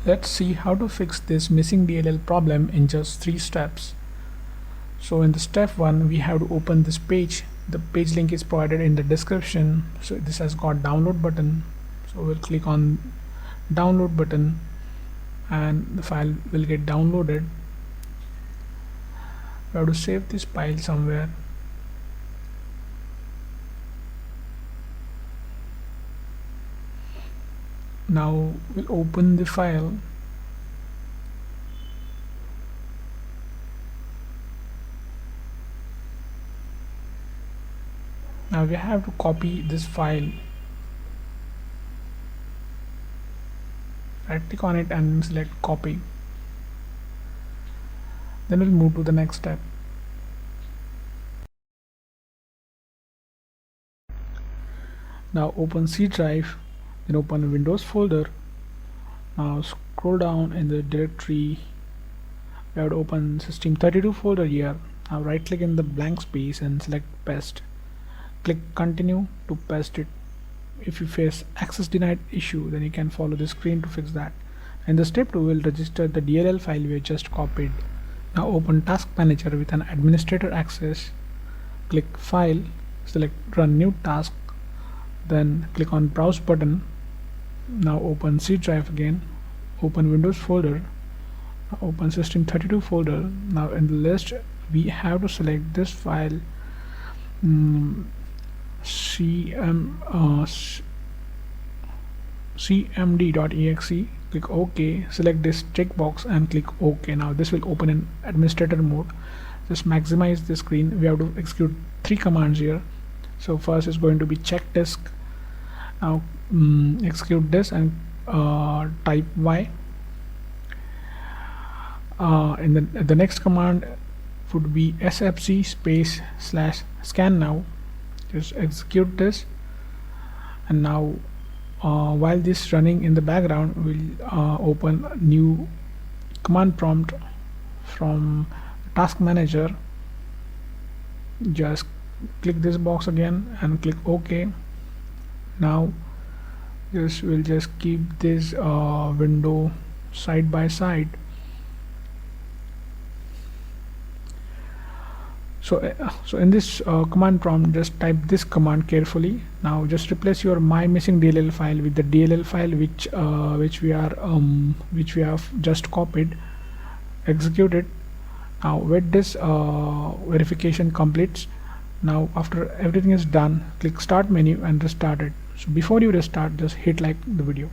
Let's see how to fix this missing DLL problem in just 3 steps. So in the step 1, we have to open this page. The page link is provided in the description. So this has got download button. So we'll click on download button and the file will get downloaded. We have to save this file somewhere. Now we'll open the file. Now we have to copy this file. Right click on it and select copy. Then we'll move to the next step. Now open C drive, then open a Windows folder. Now scroll down in the directory. We have to open System32 folder here. Now right click in the blank space and select paste. Click continue to paste it. If you face access denied issue, then you can follow the screen to fix that. In the step 2, we'll register the DLL file we just copied. Now open task manager with an administrator access. Click file, select run new task, then click on browse button. Now open C drive again, open Windows folder, open System32 folder. Now in the list we have to select this file, cmd.exe. Click OK, select this checkbox and click OK. Now this will open in administrator mode. Just maximize the screen. We have to execute 3 commands here. So first is going to be check disk. Now execute this and type Y. In the next command would be sfc space / scan now. Just execute this, and now while this running in the background, we'll open a new command prompt from task manager. Just click this box again and click OK. Now we'll just keep this window side by side. So in this command prompt, just type this command carefully. Now just replace your my missing DLL file with the DLL file which we have just copied. Execute it. Now wait this verification completes. Now after everything is done, click start menu and restart it. So before you restart, just hit like the video.